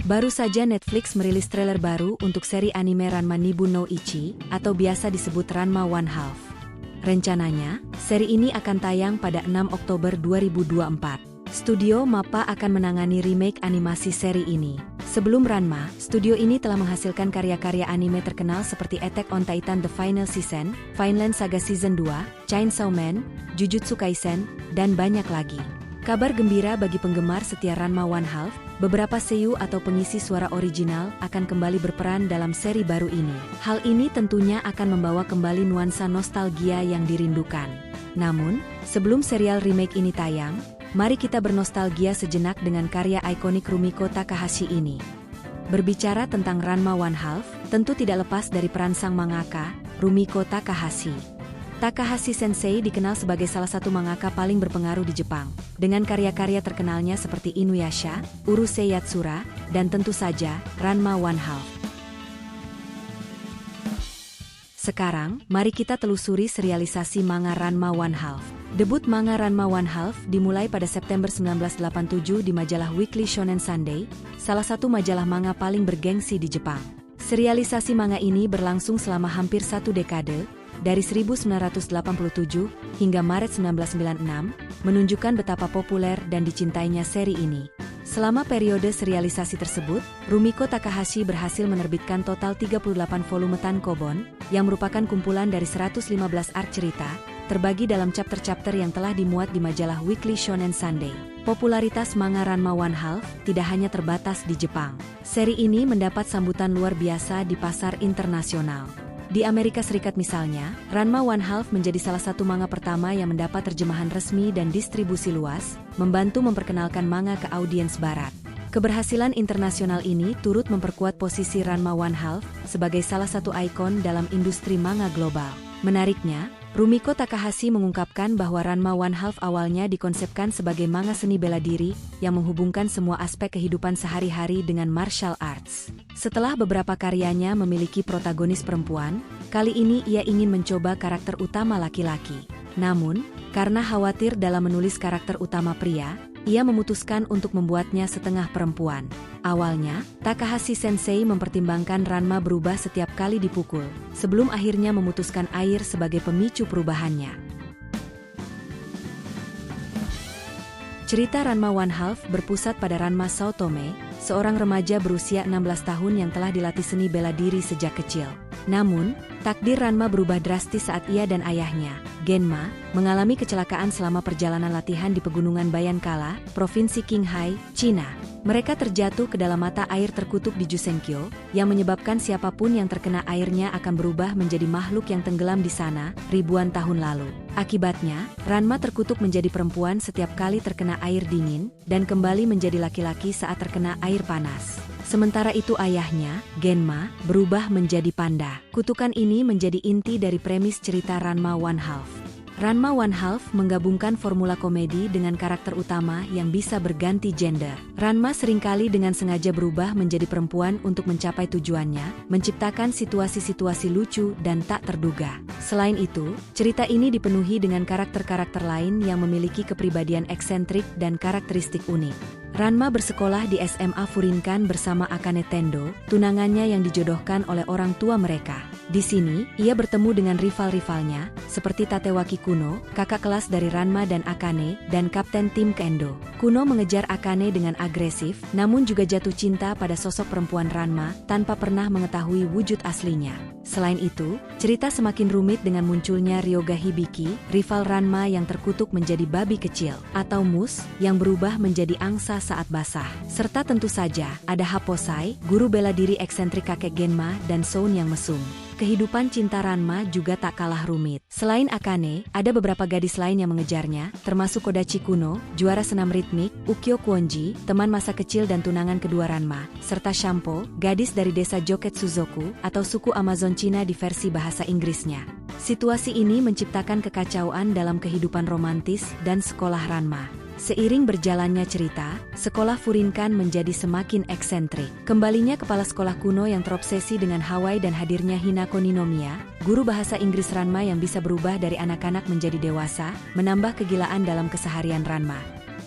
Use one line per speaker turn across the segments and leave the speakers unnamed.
Baru saja Netflix merilis trailer baru untuk seri anime Ranma Nibu no Ichi, atau biasa disebut Ranma One Half. Rencananya, seri ini akan tayang pada 6 Oktober 2024. Studio MAPPA akan menangani remake animasi seri ini. Sebelum Ranma, studio ini telah menghasilkan karya-karya anime terkenal seperti Attack on Titan The Final Season, Vinland Saga Season 2, Chainsaw Man, Jujutsu Kaisen, dan banyak lagi. Kabar gembira bagi penggemar setia Ranma One Half, beberapa seiyuu atau pengisi suara original akan kembali berperan dalam seri baru ini. Hal ini tentunya akan membawa kembali nuansa nostalgia yang dirindukan. Namun, sebelum serial remake ini tayang, mari kita bernostalgia sejenak dengan karya ikonik Rumiko Takahashi ini. Berbicara tentang Ranma One Half, tentu tidak lepas dari peran sang mangaka, Rumiko Takahashi. Takahashi Sensei dikenal sebagai salah satu mangaka paling berpengaruh di Jepang, dengan karya-karya terkenalnya seperti Inuyasha, Urusei Yatsura, dan tentu saja, Ranma One Half. Sekarang, mari kita telusuri serialisasi manga Ranma One Half. Debut manga Ranma One Half dimulai pada September 1987 di majalah Weekly Shonen Sunday, salah satu majalah manga paling bergengsi di Jepang. Serialisasi manga ini berlangsung selama hampir satu dekade, dari 1987 hingga Maret 1996, menunjukkan betapa populer dan dicintainya seri ini. Selama periode serialisasi tersebut, Rumiko Takahashi berhasil menerbitkan total 38 volume tankobon, yang merupakan kumpulan dari 115 arc cerita, terbagi dalam chapter-chapter yang telah dimuat di majalah Weekly Shonen Sunday. Popularitas manga Ranma One Half tidak hanya terbatas di Jepang. Seri ini mendapat sambutan luar biasa di pasar internasional. Di Amerika Serikat misalnya, Ranma One Half menjadi salah satu manga pertama yang mendapat terjemahan resmi dan distribusi luas, membantu memperkenalkan manga ke audiens barat. Keberhasilan internasional ini turut memperkuat posisi Ranma One Half sebagai salah satu ikon dalam industri manga global. Menariknya, Rumiko Takahashi mengungkapkan bahwa Ranma One Half awalnya dikonsepkan sebagai manga seni bela diri yang menghubungkan semua aspek kehidupan sehari-hari dengan martial arts. Setelah beberapa karyanya memiliki protagonis perempuan, kali ini ia ingin mencoba karakter utama laki-laki. Namun, karena khawatir dalam menulis karakter utama pria, ia memutuskan untuk membuatnya setengah perempuan. Awalnya, Takahashi Sensei mempertimbangkan Ranma berubah setiap kali dipukul, sebelum akhirnya memutuskan air sebagai pemicu perubahannya. Cerita Ranma One Half berpusat pada Ranma Saotome, seorang remaja berusia 16 tahun yang telah dilatih seni bela diri sejak kecil. Namun, takdir Ranma berubah drastis saat ia dan ayahnya, Genma, mengalami kecelakaan selama perjalanan latihan di pegunungan Bayankala, Provinsi Qinghai, Cina. Mereka terjatuh ke dalam mata air terkutuk di Jusenkyo, yang menyebabkan siapapun yang terkena airnya akan berubah menjadi makhluk yang tenggelam di sana ribuan tahun lalu. Akibatnya, Ranma terkutuk menjadi perempuan setiap kali terkena air dingin, dan kembali menjadi laki-laki saat terkena air panas. Sementara itu ayahnya, Genma, berubah menjadi panda. Kutukan ini menjadi inti dari premis cerita Ranma One Half. Ranma One Half menggabungkan formula komedi dengan karakter utama yang bisa berganti gender. Ranma seringkali dengan sengaja berubah menjadi perempuan untuk mencapai tujuannya, menciptakan situasi-situasi lucu dan tak terduga. Selain itu, cerita ini dipenuhi dengan karakter-karakter lain yang memiliki kepribadian eksentrik dan karakteristik unik. Ranma bersekolah di SMA Furinkan bersama Akane Tendo, tunangannya yang dijodohkan oleh orang tua mereka. Di sini, ia bertemu dengan rival-rivalnya, seperti Tatewaki Kuno, kakak kelas dari Ranma dan Akane, dan kapten tim Kendo. Kuno mengejar Akane dengan agresif, namun juga jatuh cinta pada sosok perempuan Ranma, tanpa pernah mengetahui wujud aslinya. Selain itu, cerita semakin rumit dengan munculnya Ryoga Hibiki, rival Ranma yang terkutuk menjadi babi kecil, atau mus, yang berubah menjadi angsa saat basah. Serta tentu saja, ada Haposai, guru bela diri eksentrik kakek Genma, dan Soun yang mesum. Kehidupan cinta Ranma juga tak kalah rumit. Selain Akane, ada beberapa gadis lain yang mengejarnya, termasuk Kodachi Kuno, juara senam ritmik, Ukyo Kwonji, teman masa kecil dan tunangan kedua Ranma, serta Shampo, gadis dari desa Joket Suzoku, atau suku Amazon Cina di versi bahasa Inggrisnya. Situasi ini menciptakan kekacauan dalam kehidupan romantis dan sekolah Ranma. Seiring berjalannya cerita, sekolah Furinkan menjadi semakin eksentrik. Kembalinya kepala sekolah kuno yang terobsesi dengan Hawaii dan hadirnya Hinako Ninomiya, guru bahasa Inggris Ranma yang bisa berubah dari anak-anak menjadi dewasa, menambah kegilaan dalam keseharian Ranma.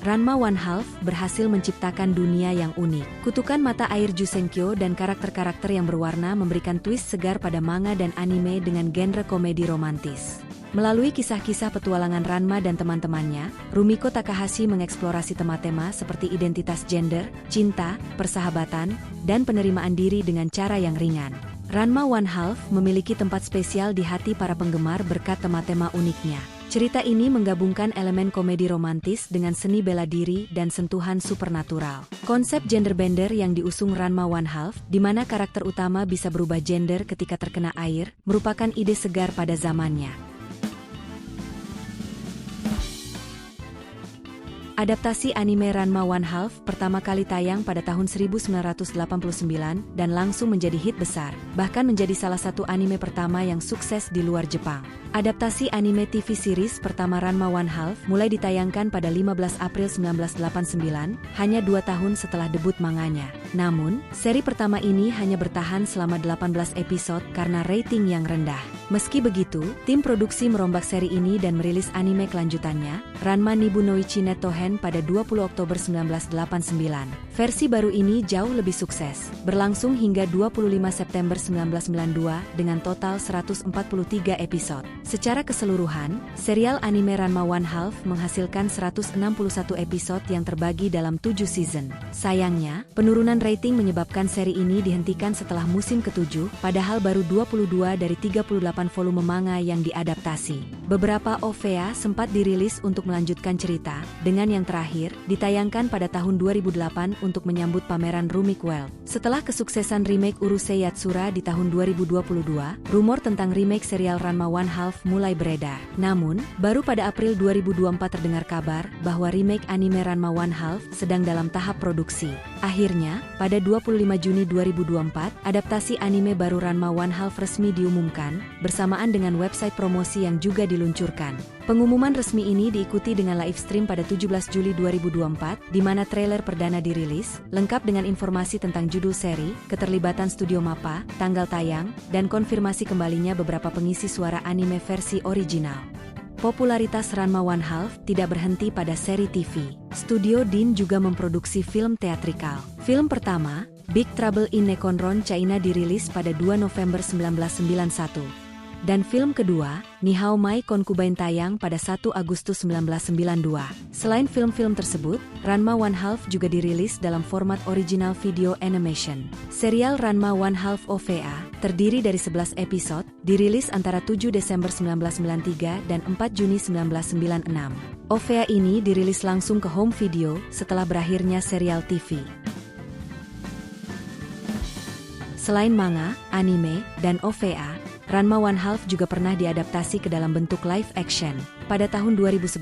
Ranma One Half berhasil menciptakan dunia yang unik. Kutukan mata air Jusenkyo dan karakter-karakter yang berwarna memberikan twist segar pada manga dan anime dengan genre komedi romantis. Melalui kisah-kisah petualangan Ranma dan teman-temannya, Rumiko Takahashi mengeksplorasi tema-tema seperti identitas gender, cinta, persahabatan, dan penerimaan diri dengan cara yang ringan. Ranma One Half memiliki tempat spesial di hati para penggemar berkat tema-tema uniknya. Cerita ini menggabungkan elemen komedi romantis dengan seni bela diri dan sentuhan supernatural. Konsep genderbender yang diusung Ranma One Half, di mana karakter utama bisa berubah gender ketika terkena air, merupakan ide segar pada zamannya. Adaptasi anime Ranma One Half pertama kali tayang pada tahun 1989 dan langsung menjadi hit besar, bahkan menjadi salah satu anime pertama yang sukses di luar Jepang. Adaptasi anime TV series pertama Ranma One Half mulai ditayangkan pada 15 April 1989, hanya 2 tahun setelah debut manganya. Namun, seri pertama ini hanya bertahan selama 18 episode karena rating yang rendah. Meski begitu, tim produksi merombak seri ini dan merilis anime kelanjutannya, Ranma Nibunoichi Nettohen pada 20 Oktober 1989. Versi baru ini jauh lebih sukses, berlangsung hingga 25 September 1992 dengan total 143 episode. Secara keseluruhan, serial anime Ranma One Half menghasilkan 161 episode yang terbagi dalam 7 season. Sayangnya, penurunan rating menyebabkan seri ini dihentikan setelah musim ke-7, padahal baru 22 dari 38 volume manga yang diadaptasi. Beberapa OVA sempat dirilis untuk melanjutkan cerita, dengan yang terakhir, ditayangkan pada tahun 2008 untuk menyambut pameran Rumik World. Setelah kesuksesan remake Urusei Yatsura di tahun 2022, rumor tentang remake serial Ranma One Half mulai beredar. Namun, baru pada April 2024 terdengar kabar bahwa remake anime Ranma One Half sedang dalam tahap produksi. Akhirnya, pada 25 Juni 2024, adaptasi anime baru Ranma One Half resmi diumumkan, bersamaan dengan website promosi yang juga diluncurkan. Pengumuman resmi ini diikuti dengan live stream pada 17 Juli 2024, di mana trailer perdana dirilis, lengkap dengan informasi tentang judul seri, keterlibatan studio MAPPA, tanggal tayang, dan konfirmasi kembalinya beberapa pengisi suara anime versi original. Popularitas Ranma One Half tidak berhenti pada seri TV. Studio Din juga memproduksi film teatrikal. Film pertama, Big Trouble in Nekonron China dirilis pada 2 November 1991. Dan film kedua, Nihao Mai Concubine tayang pada 1 Agustus 1992. Selain film-film tersebut, Ranma One Half juga dirilis dalam format original video animation. Serial Ranma One Half OVA, terdiri dari 11 episode, dirilis antara 7 Desember 1993 dan 4 Juni 1996. OVA ini dirilis langsung ke home video setelah berakhirnya serial TV. Selain manga, anime, dan OVA, Ranma One Half juga pernah diadaptasi ke dalam bentuk live action. Pada tahun 2011,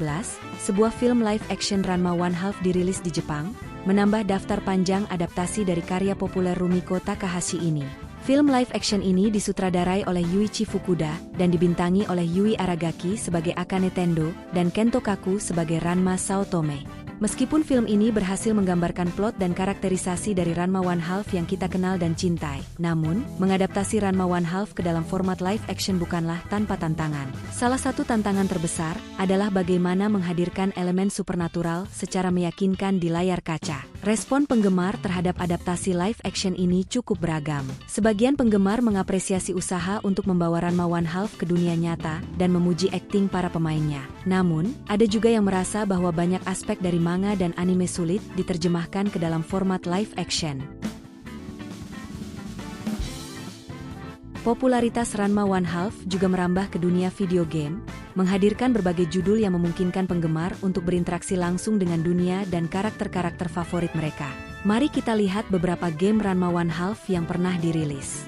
sebuah film live action Ranma One Half dirilis di Jepang, menambah daftar panjang adaptasi dari karya populer Rumiko Takahashi ini. Film live action ini disutradarai oleh Yuichi Fukuda dan dibintangi oleh Yui Aragaki sebagai Akane Tendo dan Kento Kaku sebagai Ranma Saotome. Meskipun film ini berhasil menggambarkan plot dan karakterisasi dari Ranma One Half yang kita kenal dan cintai, namun, mengadaptasi Ranma One Half ke dalam format live action bukanlah tanpa tantangan. Salah satu tantangan terbesar adalah bagaimana menghadirkan elemen supernatural secara meyakinkan di layar kaca. Respon penggemar terhadap adaptasi live action ini cukup beragam. Sebagian penggemar mengapresiasi usaha untuk membawa Ranma One Half ke dunia nyata dan memuji akting para pemainnya. Namun, ada juga yang merasa bahwa banyak aspek dari manga dan anime sulit diterjemahkan ke dalam format live action. Popularitas Ranma One Half juga merambah ke dunia video game, menghadirkan berbagai judul yang memungkinkan penggemar untuk berinteraksi langsung dengan dunia dan karakter-karakter favorit mereka. Mari kita lihat beberapa game Ranma One Half yang pernah dirilis.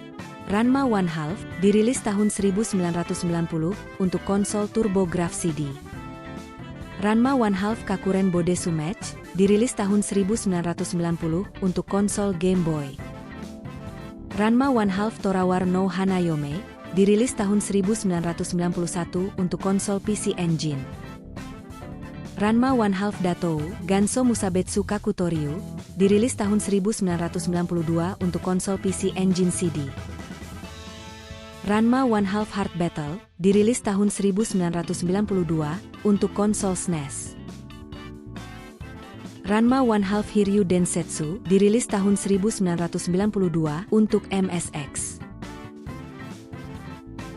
Ranma One Half dirilis tahun 1990 untuk konsol TurboGrafx CD. Ranma One Half Kakuren Bodesu Match dirilis tahun 1990 untuk konsol Game Boy. Ranma One Half Torawar no Hanayome dirilis tahun 1991 untuk konsol PC Engine. Ranma One Half Datou Ganso Musabetsu Kakutoryu dirilis tahun 1992 untuk konsol PC Engine CD. Ranma One Half Heart Battle dirilis tahun 1992 untuk konsol SNES. Ranma One Half Hiryu Densetsu dirilis tahun 1992 untuk MSX.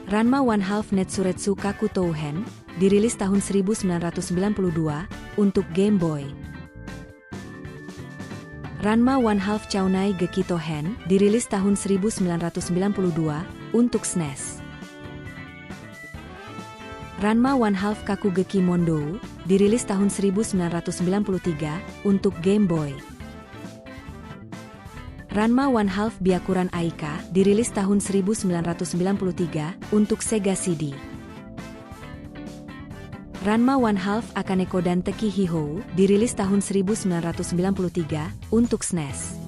Ranma One Half Netsuretsu Kaku Touhen dirilis tahun 1992 untuk Game Boy. Ranma One Half Chaunai Geki Touhen dirilis tahun 1992 untuk SNES. Ranma One Half Kakugeki Mondou dirilis tahun 1993 untuk Game Boy. Ranma One Half Byakuran Aika dirilis tahun 1993 untuk Sega CD. Ranma One Half Akane Kodan Teki Hihou dirilis tahun 1993 untuk SNES.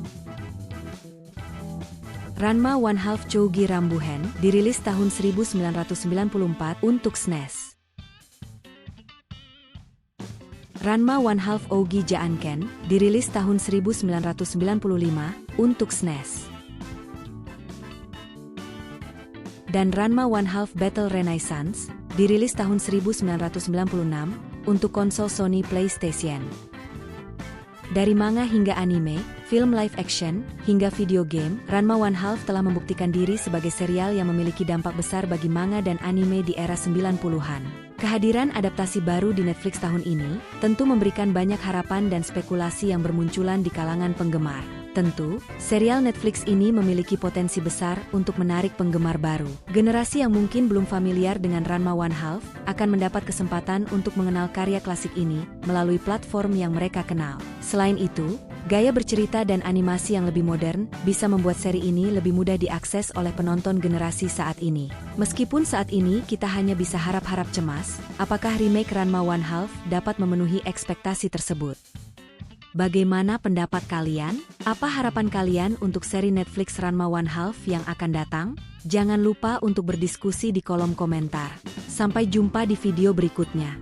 Ranma One Half Chougi Rambuhen dirilis tahun 1994 untuk SNES. Ranma One Half Ougi Jaanken dirilis tahun 1995 untuk SNES. Dan Ranma One Half Battle Renaissance dirilis tahun 1996 untuk konsol Sony PlayStation. Dari manga hingga anime, film live action, hingga video game, Ranma One Half telah membuktikan diri sebagai serial yang memiliki dampak besar bagi manga dan anime di era 90-an. Kehadiran adaptasi baru di Netflix tahun ini tentu memberikan banyak harapan dan spekulasi yang bermunculan di kalangan penggemar. Tentu, serial Netflix ini memiliki potensi besar untuk menarik penggemar baru. Generasi yang mungkin belum familiar dengan Ranma One Half akan mendapat kesempatan untuk mengenal karya klasik ini melalui platform yang mereka kenal. Selain itu, gaya bercerita dan animasi yang lebih modern bisa membuat seri ini lebih mudah diakses oleh penonton generasi saat ini. Meskipun saat ini kita hanya bisa harap-harap cemas, apakah remake Ranma One Half dapat memenuhi ekspektasi tersebut? Bagaimana pendapat kalian? Apa harapan kalian untuk seri Netflix Ranma One Half yang akan datang? Jangan lupa untuk berdiskusi di kolom komentar. Sampai jumpa di video berikutnya.